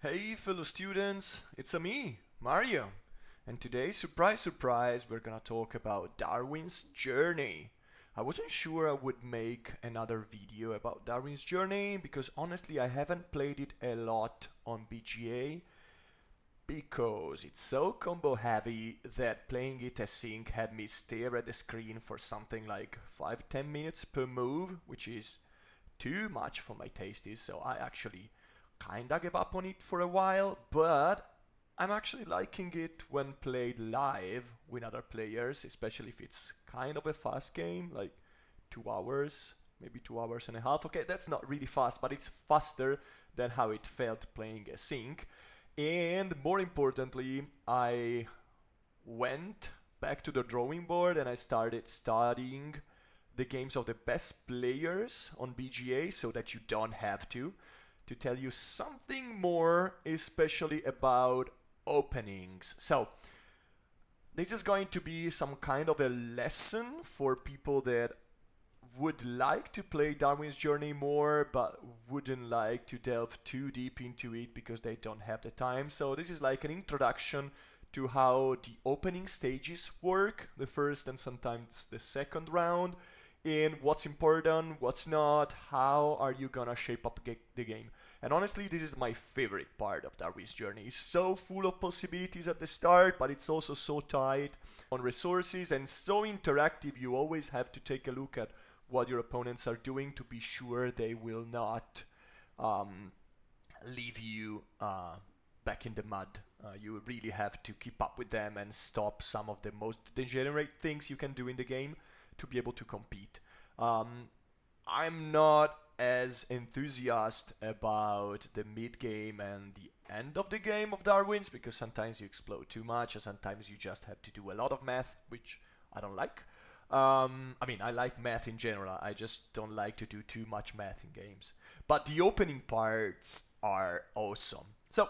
Hey fellow students, it's a me, Mario. And today, surprise surprise, we're gonna talk about Darwin's Journey. I wasn't sure I would make another video about Darwin's Journey because honestly I haven't played it a lot on BGA because it's so combo heavy that playing it async had me stare at the screen for something like 5-10 minutes per move, which is too much for my tastes, so I actually kinda gave up on it for a while, but I'm actually liking it when played live with other players, especially if it's kind of a fast game, like 2 hours, maybe 2 hours and a half. Okay, that's not really fast, but it's faster than how it felt playing async. And more importantly, I went back to the drawing board and I started studying the games of the best players on BGA so that you don't have to tell you something more, especially about openings. So, this is going to be some kind of a lesson for people that would like to play Darwin's Journey more but wouldn't like to delve too deep into it because they don't have the time. So this is like an introduction to how the opening stages work, the first and sometimes the second round, and what's important, what's not, how are you gonna shape up the game. And honestly, this is my favorite part of Darwin's Journey. It's so full of possibilities at the start, but it's also so tight on resources and so interactive. You always have to take a look at what your opponents are doing to be sure they will not um, leave you back in the mud. You really have to keep up with them and stop some of the most degenerate things you can do in the game to be able to compete. Um, I'm not as enthusiastic about the mid game and the end of the game of Darwin's because sometimes you explode too much and sometimes you just have to do a lot of math, which I don't like. I mean, I like math in general. I just don't like to do too much math in games. But the opening parts are awesome. So,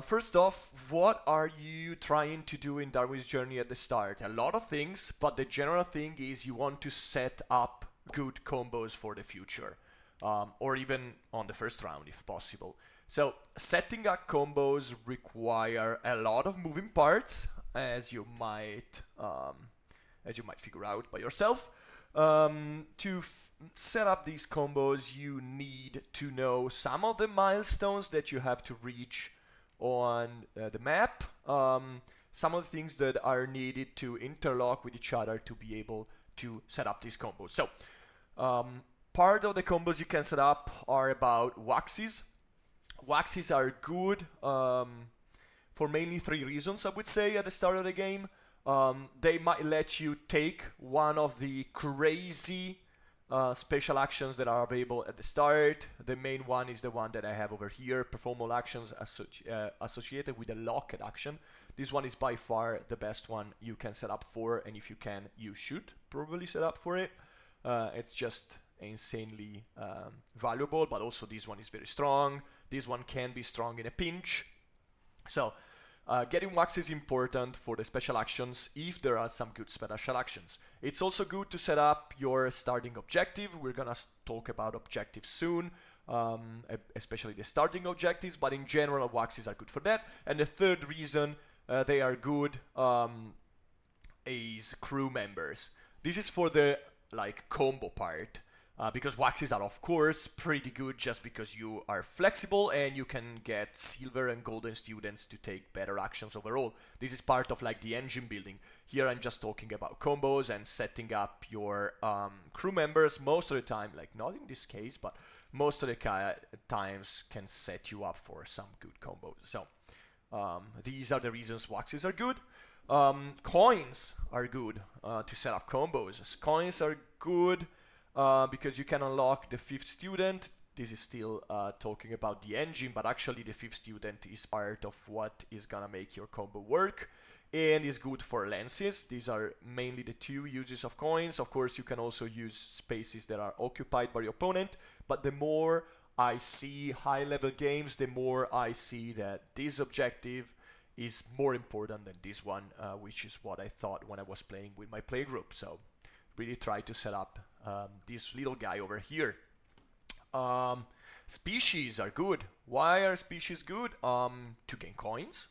first off, what are you trying to do in Darwin's Journey at the start? A lot of things, but the general thing is you want to set up good combos for the future, or even on the first round if possible. So, setting up combos require a lot of moving parts, as you might figure out by yourself. To set up these combos, you need to know some of the milestones that you have to reach on the map, some of the things that are needed to interlock with each other to be able to set up these combos. So, part of the combos you can set up are about waxes. Waxes are good for mainly three reasons, I would say, at the start of the game. They might let you take one of the crazy special actions that are available at the start. The main one is the one that I have over here, perform all actions associated with a locked action. This one is by far the best one you can set up for, and if you can, you should probably set up for it. It's just insanely valuable, but also this one is very strong. This one can be strong in a pinch. So, getting wax is important for the special actions if there are some good special actions. It's also good to set up your starting objective. We're gonna talk about objectives soon, especially the starting objectives, but in general, waxes are good for that. And the third reason they are good is crew members. This is for the like combo part. Because waxes are of course pretty good just because you are flexible and you can get silver and golden students to take better actions overall. This is part of like the engine building. Here I'm just talking about combos and setting up your crew members most of the time, like not in this case, but most of the times can set you up for some good combos. So these are the reasons waxes are good. Coins are good to set up combos. Coins are good because you can unlock the fifth student. This is still talking about the engine, but actually the fifth student is part of what is gonna make your combo work and is good for lenses. These are mainly the two uses of coins. Of course, you can also use spaces that are occupied by your opponent, but the more I see high level games, the more I see that this objective is more important than this one, which is what I thought when I was playing with my playgroup. So really try to set up this little guy over here. Species are good. Why are species good? To gain coins.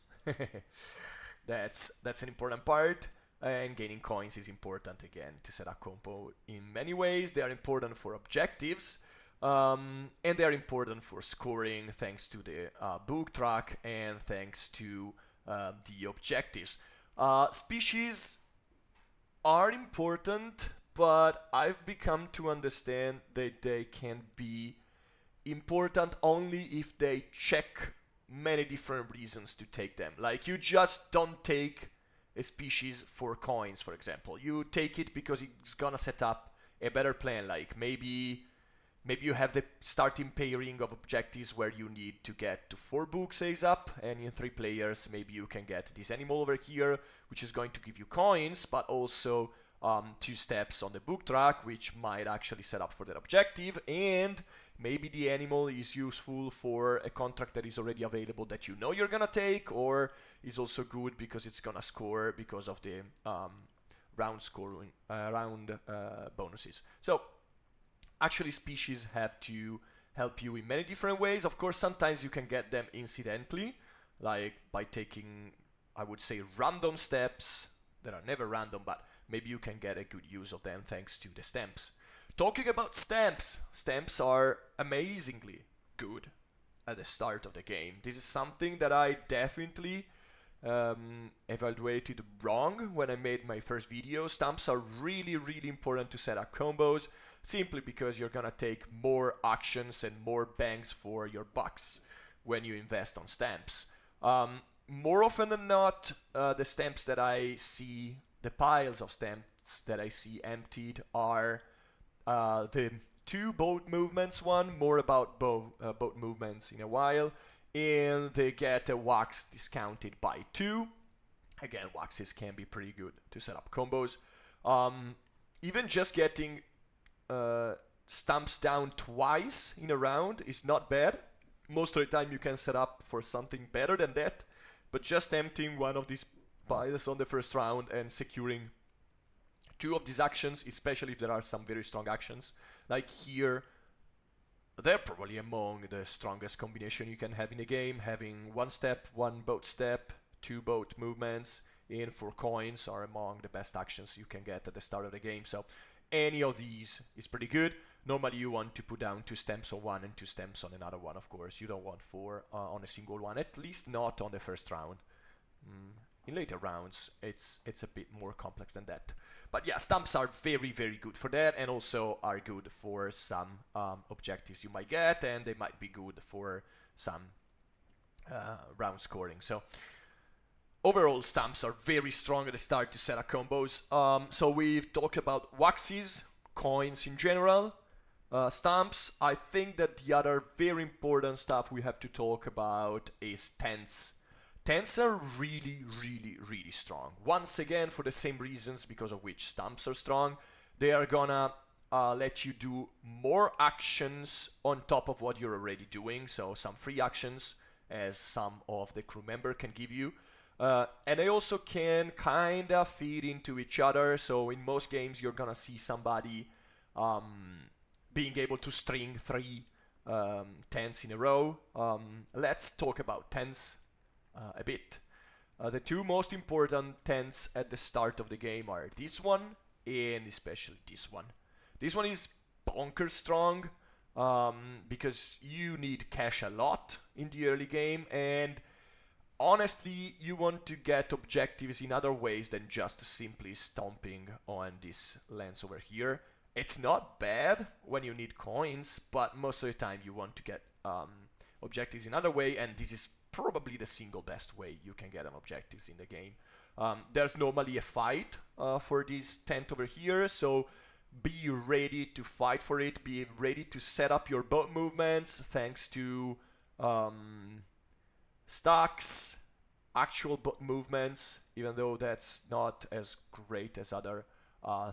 That's an important part. And gaining coins is important again to set up combo in many ways. They are important for objectives, and they are important for scoring thanks to the book track and thanks to the objectives. Species are important, but I've become to understand that they can be important only if they check many different reasons to take them. Like, you just don't take a species for coins, for example. You take it because it's gonna set up a better plan. Like, maybe you have the starting pairing of objectives where you need to get to 4 books A's up, and in 3 players maybe you can get this animal over here, which is going to give you coins, but also 2 steps on the book track, which might actually set up for that objective, and maybe the animal is useful for a contract that is already available that you know you're gonna take, or is also good because it's gonna score because of the round bonuses. So actually, species have to help you in many different ways. Of course, sometimes you can get them incidentally, like by taking, I would say, random steps that are never random, but maybe you can get a good use of them thanks to the stamps. Talking about stamps, stamps are amazingly good at the start of the game. This is something that I definitely evaluated wrong when I made my first video. Stamps are really, really important to set up combos, simply because you're gonna take more actions and more bangs for your bucks when you invest on stamps. More often than not, the stamps that I see, the piles of stamps that I see emptied are the 2 boat movements one, more about boat movements in a while, and they get a wax discounted by 2. Again, waxes can be pretty good to set up combos. Even just getting stamps down twice in a round is not bad. Most of the time you can set up for something better than that, but just emptying one of these piles on the first round and securing 2 of these actions, especially if there are some very strong actions, like here, they're probably among the strongest combination you can have in a game. Having 1 step, 1 boat step, 2 boat movements, and 4 coins are among the best actions you can get at the start of the game. So any of these is pretty good. Normally you want to put down 2 stamps on one and 2 stamps on another one, of course. You don't want 4 on a single one, at least not on the first round. In later rounds, it's a bit more complex than that. But yeah, stamps are very, very good for that, and also are good for some objectives you might get, and they might be good for some round scoring. So overall, stamps are very strong at the start to set up combos. So we've talked about waxes, coins in general, stamps. I think that the other very important stuff we have to talk about is tents. Tents are really, really, really strong. Once again, for the same reasons because of which stamps are strong, they are gonna let you do more actions on top of what you're already doing. So some free actions, as some of the crew member can give you. And they also can kind of feed into each other. So in most games, you're gonna see somebody being able to string 3 tents in a row. Let's talk about tents a bit. The 2 most important tents at the start of the game are this one and especially this one. This one is bonkers strong because you need cash a lot in the early game, and honestly you want to get objectives in other ways than just simply stomping on this lens over here. It's not bad when you need coins, but most of the time you want to get objectives in other way, and this is probably the single best way you can get an objectives in the game. There's normally a fight for this tent over here, so be ready to fight for it. Be ready to set up your boat movements thanks to stacks, actual boat movements, even though that's not as great as other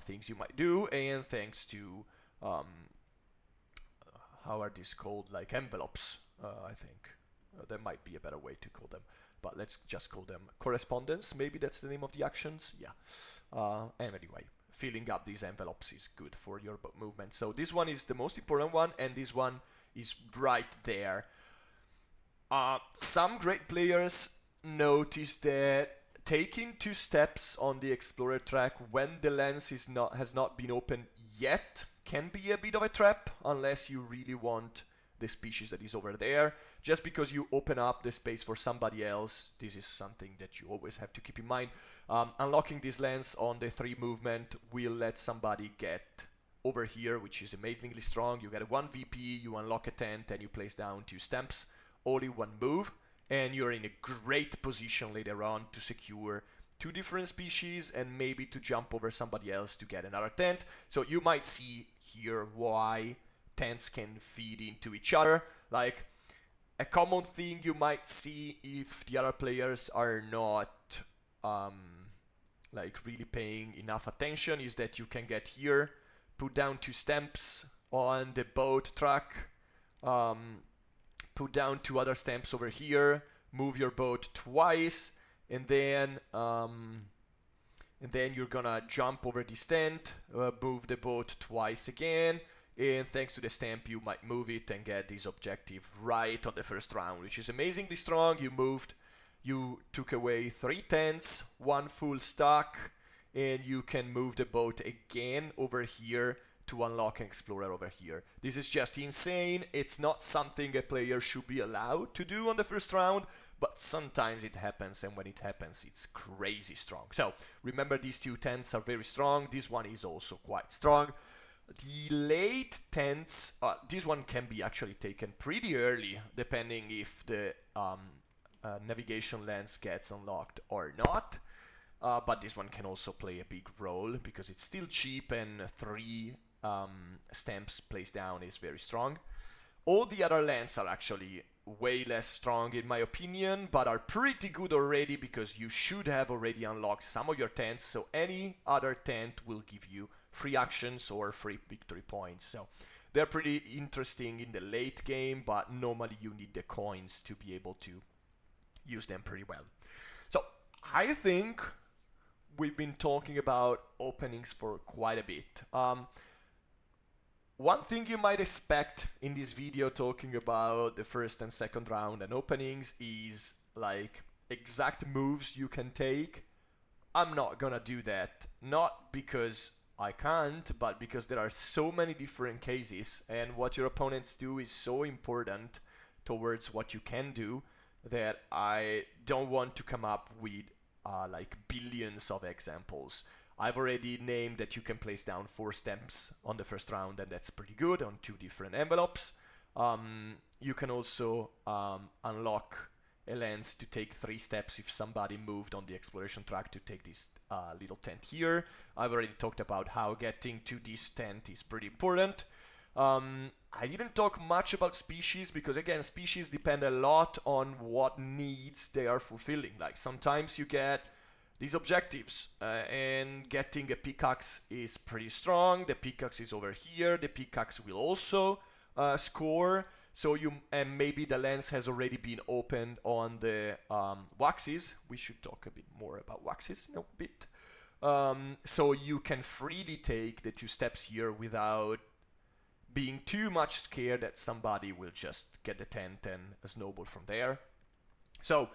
things you might do, and thanks to how are these called, like envelopes, I think. There might be a better way to call them, but let's just call them correspondence. Maybe that's the name of the actions. Yeah. And anyway, filling up these envelopes is good for your movement. So this one is the most important one, and this one is right there. Some great players notice that taking 2 steps on the explorer track when the lens has not been opened yet can be a bit of a trap unless you really want the species that is over there. Just because you open up the space for somebody else, this is something that you always have to keep in mind. Unlocking this lens on the 3 movement will let somebody get over here, which is amazingly strong. You get a 1 VP, you unlock a tent, and you place down 2 stamps all in 1 move, and you're in a great position later on to secure 2 different species and maybe to jump over somebody else to get another tent. So you might see here why tents can feed into each other. Like, a common thing you might see if the other players are not like really paying enough attention is that you can get here, put down 2 stamps on the boat track, put down 2 other stamps over here, move your boat twice, and then you're gonna jump over this tent, move the boat twice again, and thanks to the stamp you might move it and get this objective right on the first round, which is amazingly strong. You took away 3 tents, 1 full stack, and you can move the boat again over here to unlock an explorer over here. This is just insane. It's not something a player should be allowed to do on the first round, but sometimes it happens, and when it happens, it's crazy strong. So remember, these 2 tents are very strong. This one is also quite strong. The late tents, this one can be actually taken pretty early, depending if the navigation lens gets unlocked or not. But this one can also play a big role because it's still cheap, and 3 stamps placed down is very strong. All the other lands are actually way less strong in my opinion, but are pretty good already because you should have already unlocked some of your tents, so any other tent will give you free actions or free victory points. So they're pretty interesting in the late game, but normally you need the coins to be able to use them pretty well. So I think we've been talking about openings for quite a bit. One thing you might expect in this video talking about the first and second round and openings is like exact moves you can take. I'm not gonna do that, not because I can't, but because there are so many different cases, and what your opponents do is so important towards what you can do that I don't want to come up with like billions of examples. I've already named that you can place down 4 stamps on the first round, and that's pretty good on 2 different envelopes. You can also unlock a lens to take 3 steps if somebody moved on the exploration track to take this little tent here. I've already talked about how getting to this tent is pretty important. I didn't talk much about species because, again, species depend a lot on what needs they are fulfilling. Like, sometimes you get these objectives, and getting a pickaxe is pretty strong. The pickaxe is over here. The pickaxe will also score. So and maybe the lens has already been opened on the waxes. We should talk a bit more about waxes in a bit. So you can freely take the 2 steps here without being too much scared that somebody will just get the tent and snowball from there. So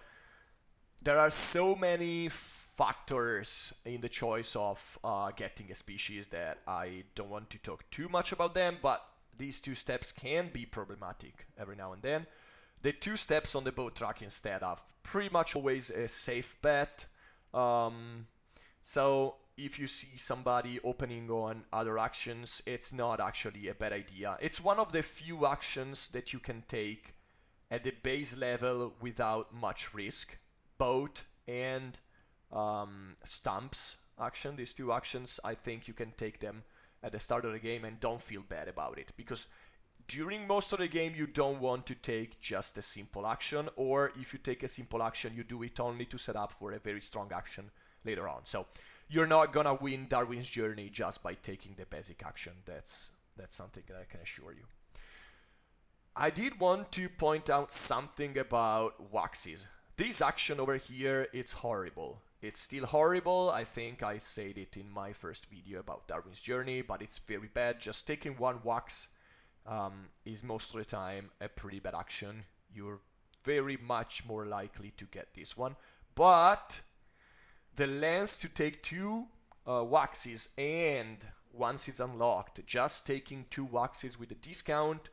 there are so many factors in the choice of getting a species that I don't want to talk too much about them, but these 2 steps can be problematic every now and then. The 2 steps on the boat track instead are pretty much always a safe bet. So if you see somebody opening on other actions, it's not actually a bad idea. It's one of the few actions that you can take at the base level without much risk. Boat and stumps action, these 2 actions, I think you can take them at the start of the game and don't feel bad about it, because during most of the game you don't want to take just a simple action, or if you take a simple action you do it only to set up for a very strong action later on. So you're not gonna win Darwin's Journey just by taking the basic action. That's something that I can assure you. I did want to point out something about waxes. This action over here, it's horrible. It's still horrible. I think I said it in my first video about Darwin's Journey, but it's very bad. Just taking 1 wax is most of the time a pretty bad action. You're very much more likely to get this one. But the lens to take two waxes, and once it's unlocked, just taking two waxes with a discount,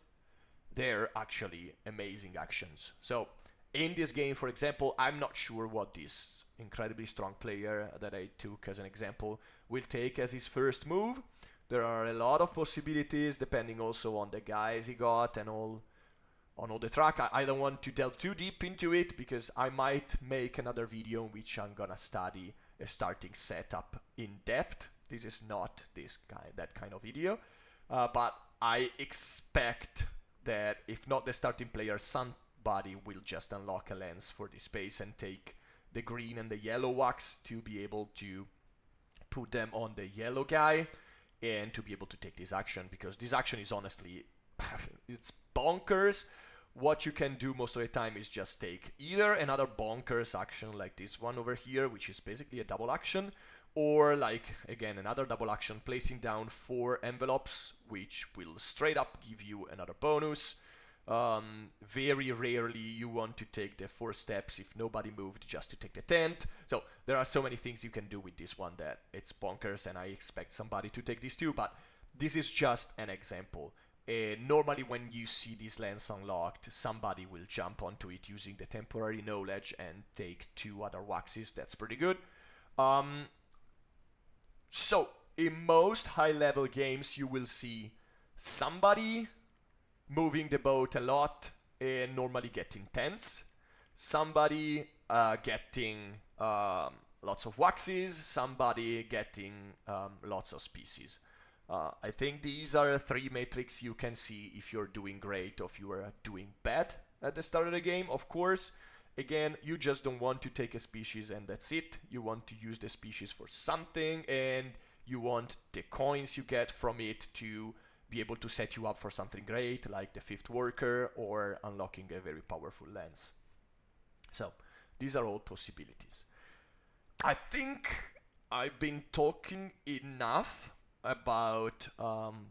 they're actually amazing actions. So in this game, for example, I'm not sure what this incredibly strong player that I took as an example will take as his first move. There are a lot of possibilities depending also on the guys he got and all on all the track. I don't want to delve too deep into it because I might make another video in which I'm gonna study a starting setup in depth. This is not that kind of video, but I expect that if not the starting player, somebody will just unlock a lens for this space and take the green and the yellow wax to be able to put them on the yellow guy and to be able to take this action, because this action is honestly it's bonkers. What you can do most of the time is just take either another bonkers action like this one over here, which is basically a double action, or like again another double action, placing down 4 envelopes, which will straight up give you another bonus. Very rarely you want to take the 4 steps if nobody moved, just to take the tent. So there are so many things you can do with this one that it's bonkers, and I expect somebody to take this too, but this is just an example. Normally when you see this lens unlocked, somebody will jump onto it using the temporary knowledge and take 2 other waxes. That's pretty good. So in most high level games you will see somebody moving the boat a lot and normally getting tents, somebody getting lots of waxes, somebody getting lots of species. I think these are 3 metrics you can see if you're doing great or if you are doing bad at the start of the game. Of course, again, you just don't want to take a species and that's it. You want to use the species for something, and you want the coins you get from it to be able to set you up for something great, like the 5th worker or unlocking a very powerful lens. So these are all possibilities. I think I've been talking enough about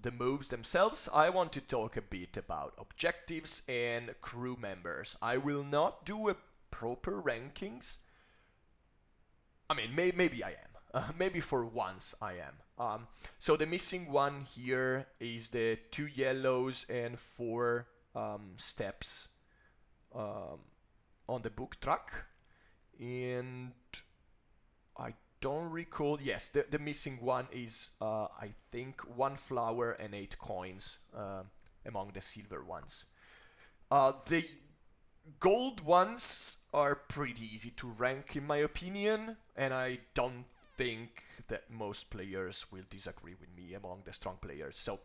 the moves themselves. I want to talk a bit about objectives and crew members. I will not do a proper rankings. I mean, maybe I am. Maybe for once I am. So the missing one here is the 2 yellows and 4 steps on the book track. And I don't recall. Yes, the missing one is, I think, 1 flower and 8 coins among the silver ones. The gold ones are pretty easy to rank in my opinion, and I don't think that most players will disagree with me among the strong players. So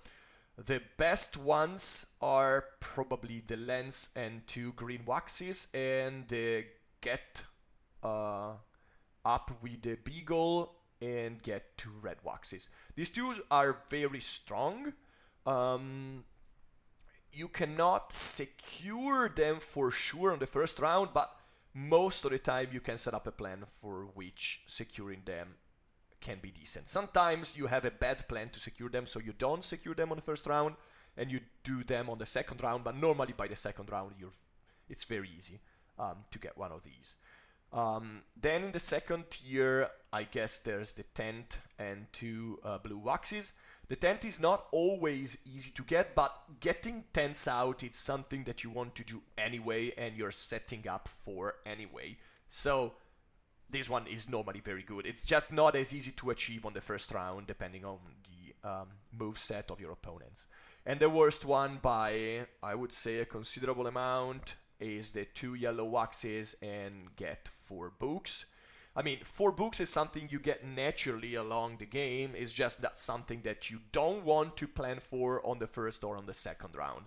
the best ones are probably the lens and 2 green waxes, and the get up with the beagle and get 2 red waxes. These 2 are very strong. You cannot secure them for sure on the first round, but most of the time you can set up a plan for which securing them can be decent. Sometimes you have a bad plan to secure them, so you don't secure them on the first round and you do them on the second round, but normally by the second round it's very easy to get one of these. Then in the second tier, I guess there's the tent and 2 blue waxes. The tent is not always easy to get, but getting tents out is something that you want to do anyway and you're setting up for anyway. So this one is normally very good. It's just not as easy to achieve on the first round depending on the move set of your opponents. And the worst one by, I would say, a considerable amount is the 2 yellow waxes and get 4 books. I mean, 4 books is something you get naturally along the game. It's just that something that you don't want to plan for on the first or on the second round.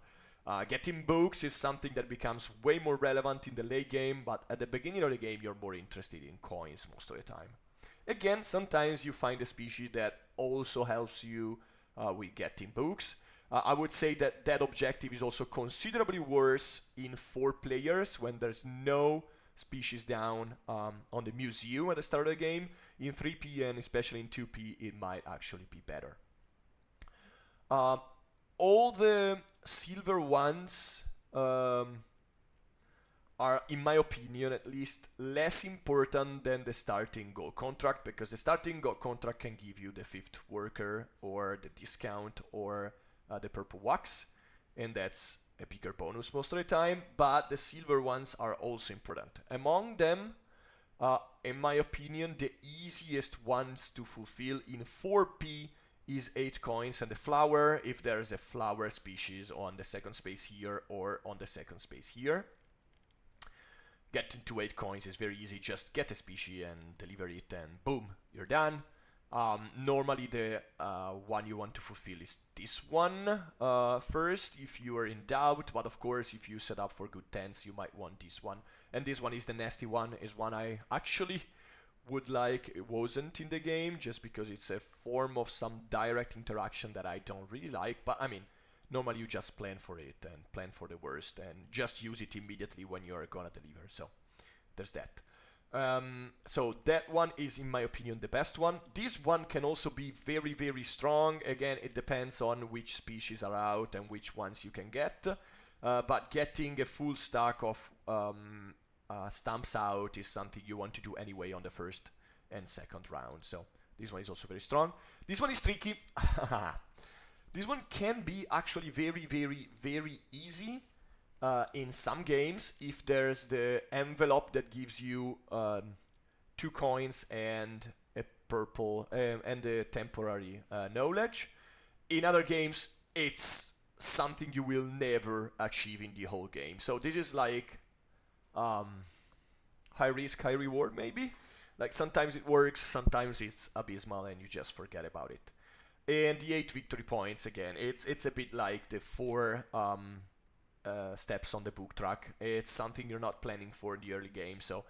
Getting books is something that becomes way more relevant in the late game, but at the beginning of the game you're more interested in coins most of the time. Again, sometimes you find a species that also helps you with getting books. I would say that that objective is also considerably worse in 4 players when there's no species down on the museum at the start of the game. In 3P and especially in 2P it might actually be better. all the silver ones are, in my opinion at least, less important than the starting gold contract, because the starting gold contract can give you the 5th worker or the discount or the purple wax, and that's a bigger bonus most of the time, but the silver ones are also important. Among them, in my opinion, the easiest ones to fulfill in 4P is 8 coins and the flower, if there's a flower species on the second space here or on the second space here. Getting to 8 coins is very easy, just get a species and deliver it and boom, you're done. Normally the one you want to fulfill is this one first if you are in doubt, but of course if you set up for good tens you might want this one. And this one is the nasty one, is one I actually would like it wasn't in the game, just because it's a form of some direct interaction that I don't really like, but I mean, normally you just plan for it and plan for the worst and just use it immediately when you're gonna deliver. So there's that. So that one is, in my opinion, the best one. This one can also be very, very strong. Again, it depends on which species are out and which ones you can get. But getting a full stack of stamps out is something you want to do anyway on the first and second round. So this one is also very strong. This one is tricky. This one can be actually very, very, very easy in some games if there's the envelope that gives you 2 coins and a purple and a temporary knowledge. In other games, it's something you will never achieve in the whole game. So this is like high risk, high reward maybe. Like sometimes it works, sometimes it's abysmal and you just forget about it. And the 8 victory points, again, it's a bit like the 4 steps on the book track. It's something you're not planning for in the early game, so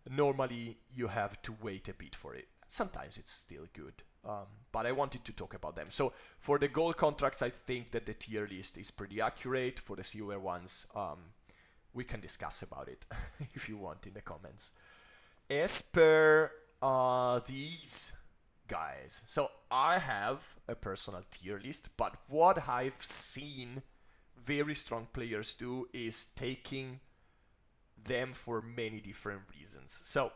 normally you have to wait a bit for it. Sometimes it's still good, but I wanted to talk about them. So for the gold contracts, I think that the tier list is pretty accurate. For the silver ones, we can discuss about it if you want in the comments. As per these guys, so I have a personal tier list, but what I've seen very strong players do is taking them for many different reasons. So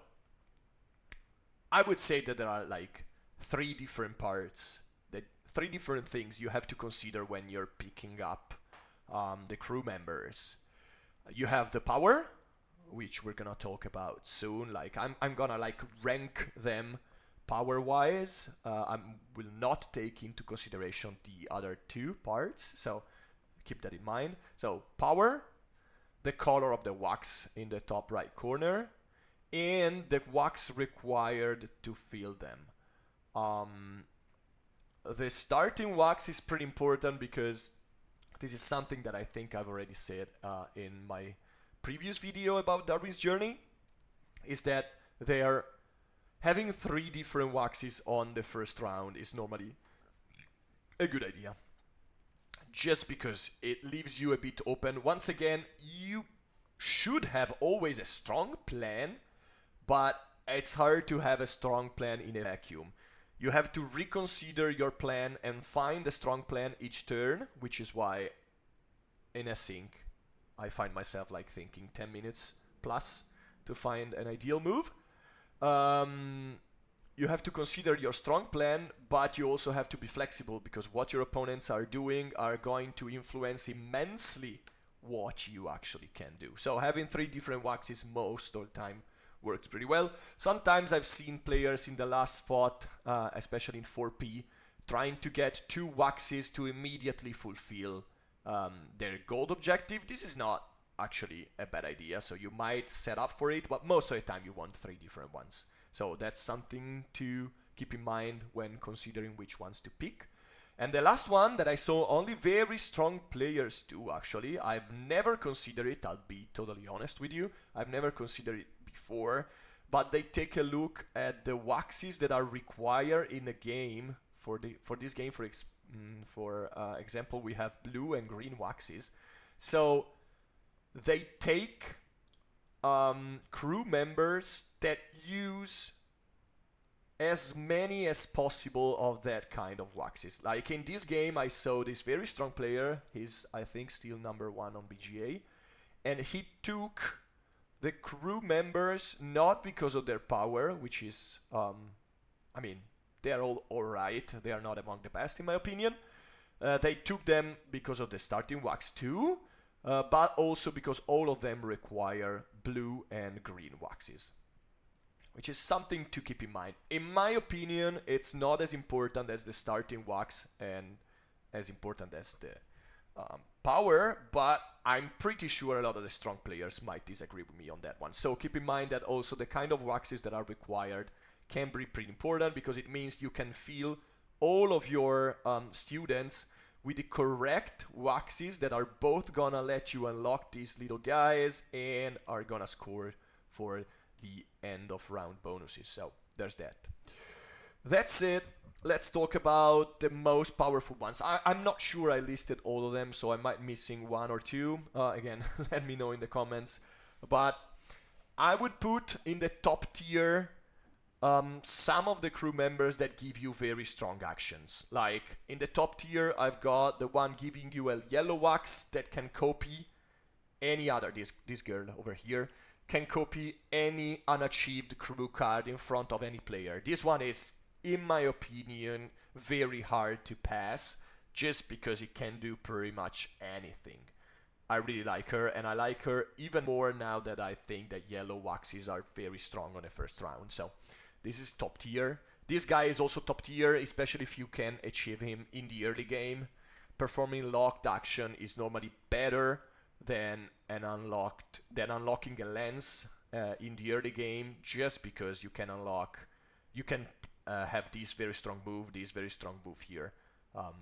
I would say that there are like 3 different parts, that 3 different things you have to consider when you're picking up the crew members. You have the power, which we're gonna talk about soon. Like I'm gonna like rank them power wise. I will not take into consideration the other 2 parts, so keep that in mind. So power, the color of the wax in the top right corner, and the wax required to fill them. The starting wax is pretty important because this is something that I think I've already said in my previous video about Darwin's journey, is that they are having 3 different waxes on the first round is normally a good idea, just because it leaves you a bit open. Once again, you should have always a strong plan, but it's hard to have a strong plan in a vacuum. You have to reconsider your plan and find a strong plan each turn, which is why in a sync I find myself like thinking 10 minutes plus to find an ideal move. You have to consider your strong plan, but you also have to be flexible, because what your opponents are doing are going to influence immensely what you actually can do. So having 3 different waxes most of the time works pretty well. Sometimes I've seen players in the last spot, especially in 4P, trying to get 2 waxes to immediately fulfill their gold objective. This is not actually a bad idea, so you might set up for it, but most of the time you want 3 different ones. So that's something to keep in mind when considering which ones to pick. And the last one that I saw only very strong players do, actually, I've never considered it, I'll be totally honest with you, I've never considered it before, but they take a look at the waxes that are required in a game. For this game, for example, we have blue and green waxes. So they take crew members that use as many as possible of that kind of waxes. Like in this game, I saw this very strong player. He's, I think, still #1 on BGA, and he took the crew members not because of their power, which is, I mean, they are all alright. They are not among the best, in my opinion. They took them because of the starting wax too, but also because all of them require blue and green waxes, which is something to keep in mind. In my opinion, it's not as important as the starting wax and as important as the power, but I'm pretty sure a lot of the strong players might disagree with me on that one. So keep in mind that also the kind of waxes that are required can be pretty important, because it means you can fill all of your students with the correct waxes that are both gonna let you unlock these little guys and are gonna score for the end of round bonuses. So there's that. That's it. Let's talk about the most powerful ones. I'm not sure I listed all of them, so I might missing one or two. Again, let me know in the comments. But I would put in the top tier some of the crew members that give you very strong actions. Like in the top tier, I've got the one giving you a yellow wax that can copy any other. This girl over here can copy any unachieved crew card in front of any player. This one is, in my opinion, very hard to pass, just because it can do pretty much anything. I really like her, and I like her even more now that I think that yellow waxes are very strong on the first round. So this is top tier. This guy is also top tier, especially if you can achieve him in the early game. Performing locked action is normally better than unlocking a lens in the early game, just because you can have this very strong move here.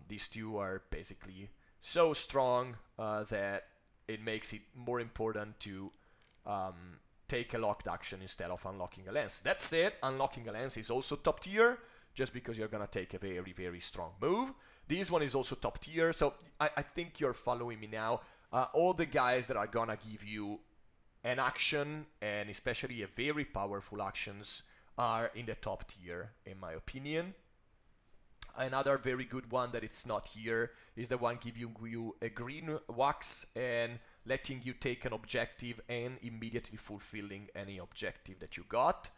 These two are basically so strong that it makes it more important to take a locked action instead of unlocking a lens. That's it. Unlocking a lens is also top tier, just because you're gonna take a very, very strong move. This one is also top tier, so I think you're following me now. All the guys that are gonna give you an action, and especially a very powerful actions, are in the top tier, in my opinion. Another very good one that it's not here is the one giving you a green wax and letting you take an objective and immediately fulfilling any objective that you got.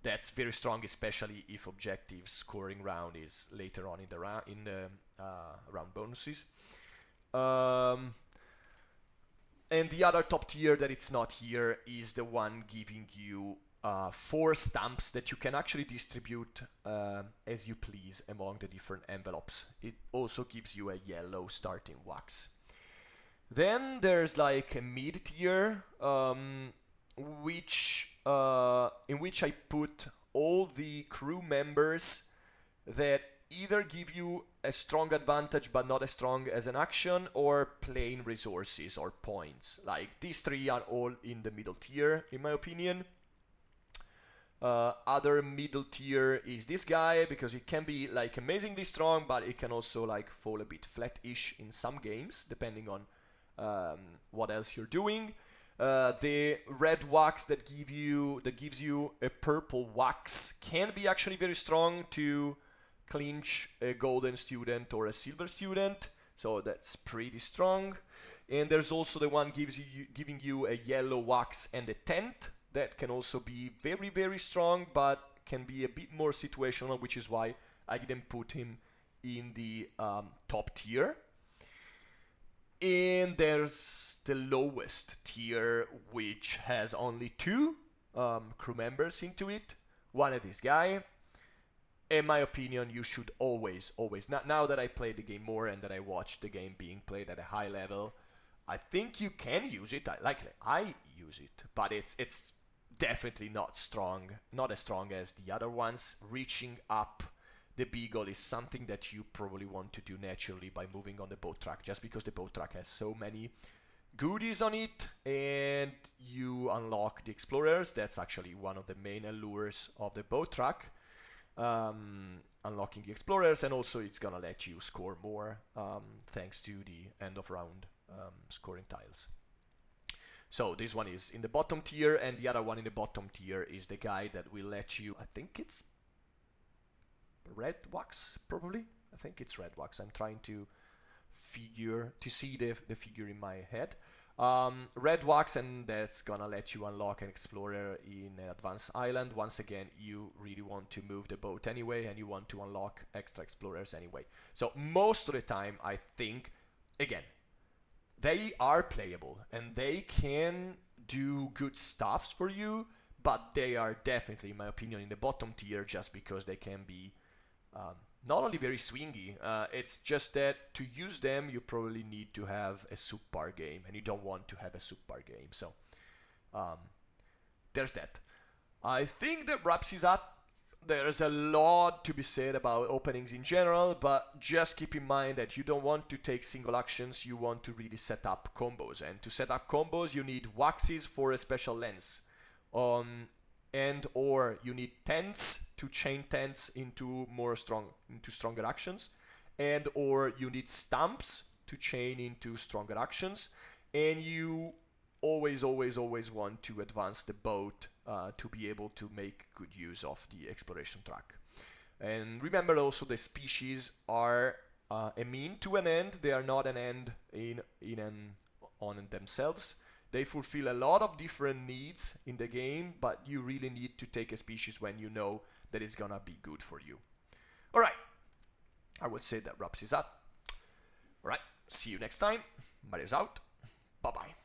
That's very strong, especially if objective scoring round is later on in the round bonuses. And the other top tier that it's not here is the one giving you 4 stamps that you can actually distribute as you please among the different envelopes. It also gives you a yellow starting wax. Then there's like a mid tier, in which I put all the crew members that either give you a strong advantage but not as strong as an action, or plain resources or points. Like these 3 are all in the middle tier, in my opinion. Other middle tier is this guy, because it can be like amazingly strong, but it can also like fall a bit flat-ish in some games, depending on what else you're doing. The red wax that gives you a purple wax can be actually very strong to clinch a golden student or a silver student, so that's pretty strong. And there's also the one giving you a yellow wax and a tent. That can also be very, very strong, but can be a bit more situational, which is why I didn't put him in the top tier. And there's the lowest tier, which has only 2 crew members into it. One is this guy. In my opinion, you should always, now that I play the game more and that I watch the game being played at a high level, I think you can use it. I use it, but it's definitely not as strong as the other ones. Reaching up the beagle is something that you probably want to do naturally by moving on the boat track, just because the boat track has so many goodies on it, and you unlock the explorers. That's actually one of the main allures of the boat track, unlocking the explorers, and also it's gonna let you score more thanks to the end of round scoring tiles. So this one is in the bottom tier, and the other one in the bottom tier is the guy that will let you, I think it's red wax, probably. I think it's red wax. I'm trying to see the figure in my head. Red wax, and that's gonna let you unlock an explorer in an advanced island. Once again, you really want to move the boat anyway, and you want to unlock extra explorers anyway. So most of the time, I think, again, they are playable and they can do good stuffs for you, but they are definitely, in my opinion, in the bottom tier just because they can be not only very swingy, it's just that to use them you probably need to have a subpar game, and you don't want to have a subpar game. So there's that. I think that wraps it up. There's a lot to be said about openings in general, but just keep in mind that you don't want to take single actions, you want to really set up combos. And to set up combos, you need waxes for a special lens. And or you need tents to chain tents into stronger actions, and or you need stamps to chain into stronger actions, and you always want to advance the boat to be able to make good use of the exploration track. And remember also, the species are a mean to an end. They are not an end on themselves. They fulfill a lot of different needs in the game, but you really need to take a species when you know that it's gonna be good for you. Alright, I would say that wraps it up. Alright, see you next time. Mario's out. Bye bye.